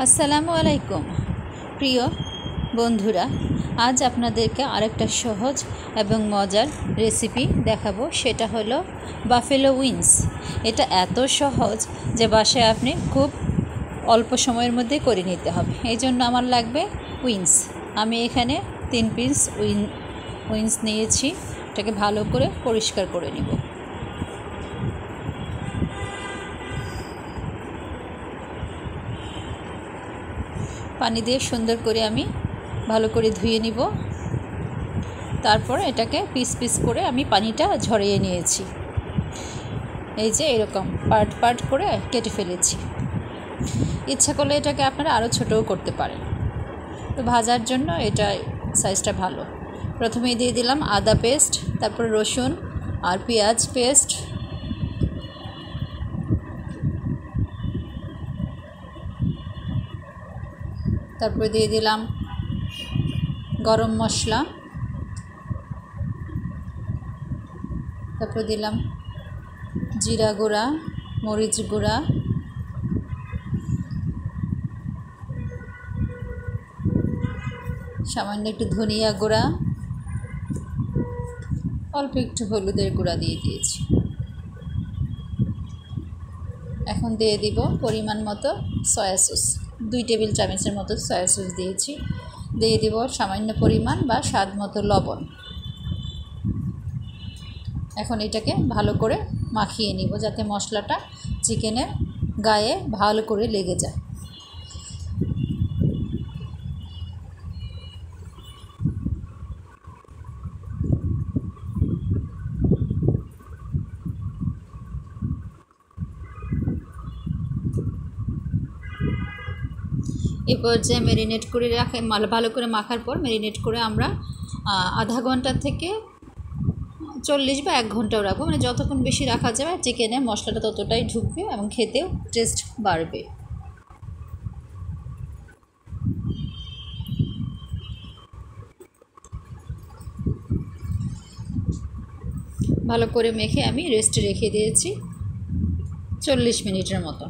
আসসালামু আলাইকুম প্রিয় বন্ধুরা, আজ আপনাদেরকে আরেকটা সহজ এবং মজার রেসিপি দেখাবো। সেটা হলো বাফেলো উইংস। এটা এত সহজ যে বাসায় আপনি খুব অল্প সময়ের মধ্যে করে নিতে হবে। এই জন্য আমার লাগবে উইংস। আমি এখানে 3 পিস উইংস নিয়েছি। এটাকে ভালো করে পরিষ্কার করে নিব। পানি দিয়ে সুন্দর করে আমি ভালো করে ধুয়ে নিব। তারপর এটাকে পিস পিস করে আমি পানিটা ঝরিয়ে নিয়েছি। এই যে এরকম পার্ট পার্ট করে কেটে ফেলেছি। ইচ্ছা করলে এটাকে আপনারা আরও ছোটও করতে পারেন। তো ভাজার জন্য এটা সাইজটা ভালো। প্রথমেই দিয়ে দিলাম আদা পেস্ট, তারপর রসুন আর পেঁয়াজ পেস্ট, তারপরে দিয়ে দিলাম গরম মশলা, তারপর দিলাম জিরা গুঁড়া, মরিচ গুঁড়া, সামান্য একটু ধনিয়া গুঁড়া, অল্প একটু হলুদের গুঁড়া দিয়ে দিয়েছি। এখন দিয়ে দিব পরিমাণ মতো সয়া সস, 2 টেবিল চামচের মতো সয়া সস দিয়েছি। দিয়ে দিব সামান্য পরিমাণ বা স্বাদ মতো লবণ। এখন এটাকে ভালো করে মাখিয়ে নিব যাতে মশলাটা চিকেনের গায়ে ভালো করে লেগে যায়। এই পর্যায়ে ম্যারিনেট করে রাখে, ভালো করে মাখার পর ম্যারিনেট করে আমরা আধা ঘন্টা থেকে 40 বা 1 ঘন্টাও রাখবো। মানে যতক্ষণ বেশি রাখা যাবে চিকেনে মশলাটা ততটাই ঢুকবে এবং খেতেও টেস্ট বাড়বে। ভালো করে মেখে আমি রেস্টে রেখে দিয়েছি 40 মিনিটের মতো।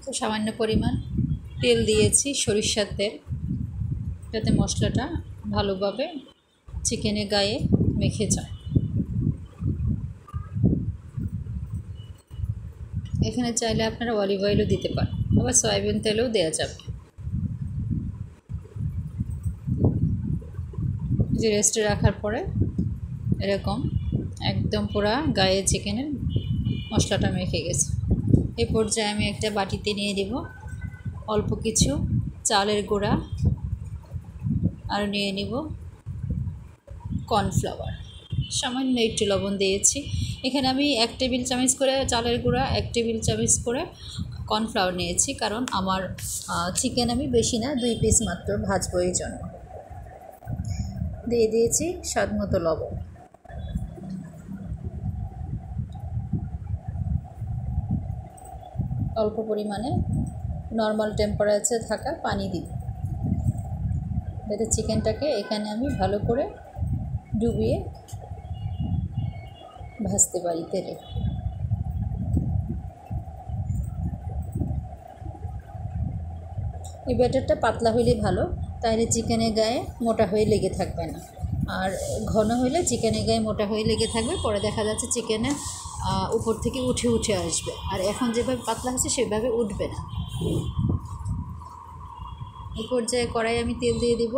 তো সামান্য পরিমাণ তেল দিয়েছি, সরিষার তেল, যাতে মশলাটা ভালোভাবে চিকেনের গায়ে মেখে যায়। এখানে চাইলে আপনারা অলিভ অয়েলও দিতে পারেন, আবার সয়াবিন তেলও দেওয়া যাবে। যে রেস্টে রাখার পরে এরকম একদম পুরা গায়ে চিকেনের মশলাটা মেখে গেছে। এই পর্যায়ে আমি একটা বাটিতে নিয়ে দেব অল্প কিছু চালের গুঁড়া আর নিয়ে নিব কর্নফ্লাওয়ার, সামান্য একটু লবণ দিয়েছি। এখানে আমি 1 টেবিল চামচ করে চালের গুঁড়া, 1 টেবিল চামচ করে কর্নফ্লাওয়ার নিয়েছি, কারণ আমার চিকেন আমি বেশি না 2 পিস মাত্র ভাজবো, এই জন্য। দিয়ে দিয়েছি স্বাদ মতো লবণ। অল্প পরিমাণে নর্মাল টেম্পারেচারে থাকা পানি দিব, যাতে চিকেনটাকে এখানে আমি ভালো করে ডুবিয়ে ভাজতে পারি তেলে। এই ব্যাটারটা পাতলা হইলে ভালো, তাহলে চিকেনের গায়ে মোটা হয়ে লেগে থাকবে না। আর ঘন হইলে চিকেনের গায়ে মোটা হয়ে লেগে থাকবে, পরে দেখা যাচ্ছে চিকেনের উপর থেকে উঠে উঠে আসবে। আর এখন যেভাবে পাতলা হচ্ছে সেভাবে উঠবে না। এই পর্যায়ে কড়াই আমি তেল দিয়ে দিব।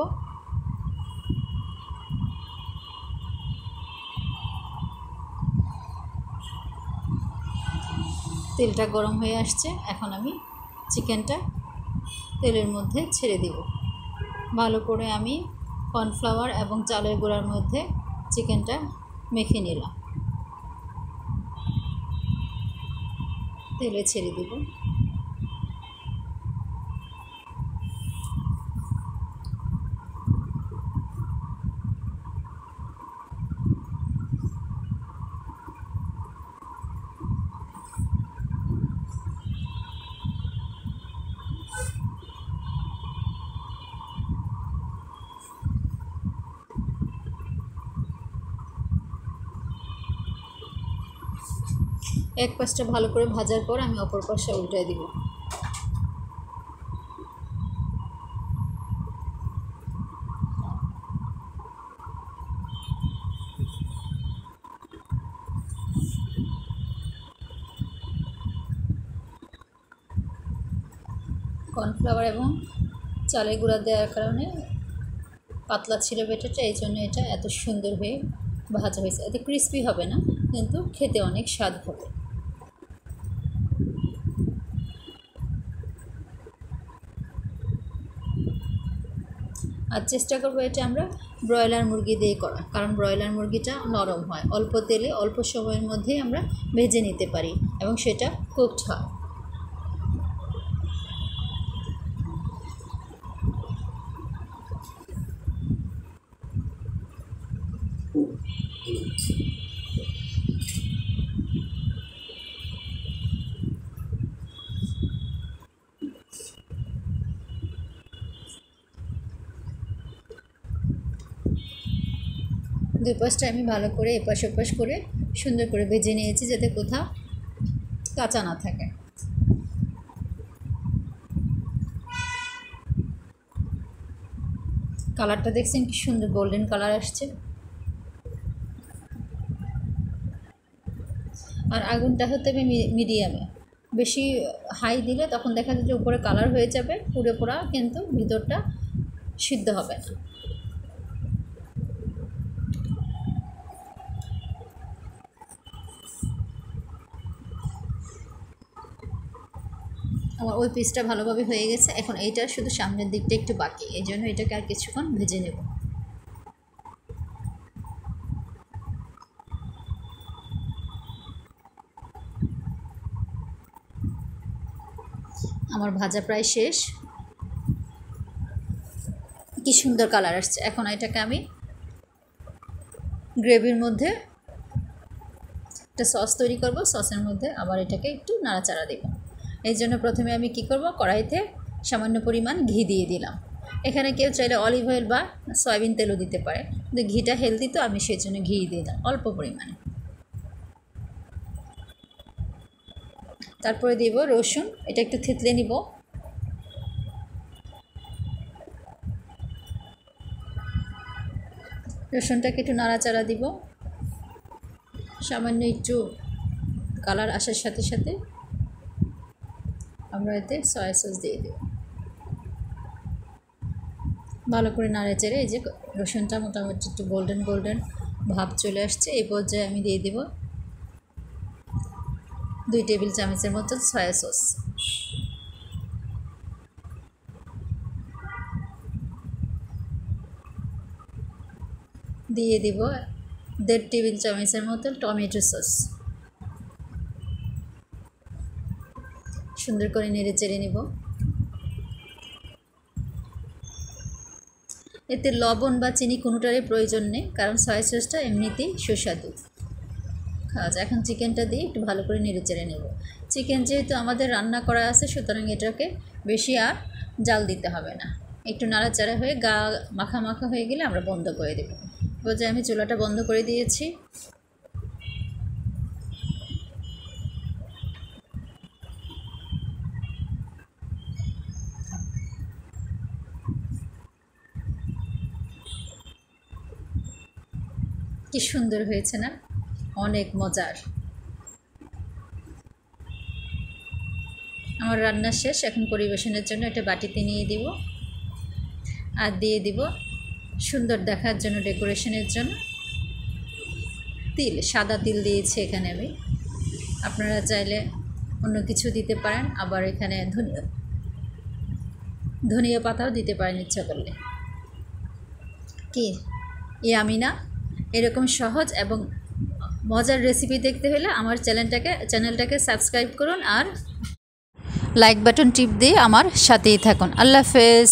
তেলটা গরম হয়ে আসছে, এখন আমি চিকেনটা তেলের মধ্যে ছেড়ে দিব। ভালো করে আমি কর্নফ্লাওয়ার এবং চালের গুঁড়ার মধ্যে চিকেনটা মেখে নিলাম। তেলে ছেড়ে দিব। এক পাশটা ভালো করে ভাজার পর আমি অপর পাশটা উল্টায় দিব। কর্নফ্লাওয়ার এবং চালের গুঁড়া দেওয়ার কারণে পাতলা ছিল ব্যাটারটা, এই জন্য এটা এত সুন্দর হয়ে ভাজা হয়েছে। এত ক্রিস্পি হবে না, কিন্তু খেতে অনেক স্বাদ হবে। আর চেষ্টা করবো এটা আমরা ব্রয়লার মুরগি দিয়ে করা, কারণ ব্রয়লার মুরগিটা নরম হয়, অল্প তেলে অল্প সময়ের মধ্যেই আমরা ভেজে নিতে পারি এবং সেটা কুকড হয়। দুই পাশটা আমি ভালো করে এপাশ ওপাশ করে সুন্দর করে ভেজে নিয়েছি, যাতে কোথাও কাঁচা না থাকে। কালারটা দেখছেন কি সুন্দর গোল্ডেন কালার আসছে। আর আগুনটা হতে হবে মিডিয়ামে, বেশি হাই দিলে তখন দেখা যায় যে উপরে কালার হয়ে যাবে পুড়ে পোড়া, কিন্তু ভিতরটা সিদ্ধ হবে না। আমার ওই পিসটা ভালোভাবে হয়ে গেছে, এখন এইটা শুধু সামনের দিকটা একটু বাকি, এই জন্য এটাকে আর কিছুক্ষণ ভেজে নেব। আমার ভাজা প্রায় শেষ, কি সুন্দর কালার আসছে। এখন এটাকে আমি গ্রেভির মধ্যে একটা সস তৈরি করব, সসের মধ্যে আবার এটাকে একটু নাড়াচাড়া দেব। এই জন্য প্রথমে আমি কি করব, কড়াইতে সামান্য পরিমাণ ঘি দিয়ে দিলাম। এখানে কেউ চাইলে অলিভ অয়েল বা সয়াবিন তেলও দিতে পারে, কিন্তু ঘিটা হেলদি তো আমি সেই জন্য ঘি দিলাম অল্প পরিমাণে। তারপরে দেব রসুন, এটা একটু থেতলে নিব। রসুনটাকে একটু নাড়াচাড়া দিব, সামান্য একটু কালার আসার সাথে সাথে আমরা এতে সয়া সস দিয়ে দেব। ভালো করে নাড়ে চেড়ে এই যে রসুনটা মোটামুটি একটু গোল্ডেন গোল্ডেন ভাব চলে আসছে, এই পর্যায়ে আমি দিয়ে দেব 2 টেবিল চামচের মতো সয়া সস। দিয়ে দেব 1.5 টেবিল চামচের মতো টমেটো সস। সুন্দর করে নেড়ে চেড়ে নেব। এতে লবণ বা চিনি কোনোটারই প্রয়োজন নেই, কারণ সয়া সসটা এমনিতেই সুস্বাদু খাওয়া যায়। এখন চিকেনটা দিয়ে একটু ভালো করে নেড়ে চেড়ে নেব। চিকেন যেহেতু আমাদের রান্না করা আছে, সুতরাং এটাকে বেশি আর জাল দিতে হবে না। একটু নাড়াচাড়া হয়ে গা মাখা মাখা হয়ে গেলে আমরা বন্ধ করে দেব। যে আমি চুলাটা বন্ধ করে দিয়েছি। কি সুন্দর হয়েছে না, অনেক মজার। আমার রান্না শেষ, এখন পরিবেশনের জন্য এটা বাটিতে নিয়ে দিব। আর দিয়ে দিব সুন্দর দেখার জন্য, ডেকোরেশনের জন্য তিল, সাদা তিল দিয়েছি এখানে আমি। আপনারা চাইলে অন্য কিছু দিতে পারেন, আবার এখানে ধনিয়া পাতাও দিতে পারেন ইচ্ছা করলে। কি ইয়ামি না? এরকম সহজ এবং মজার রেসিপি দেখতে হলে আমার চ্যানেলটাকে সাবস্ক্রাইব করুন আর লাইক বাটন টিপ দিয়ে আমার সাথেই থাকুন। আল্লাহ হাফেজ।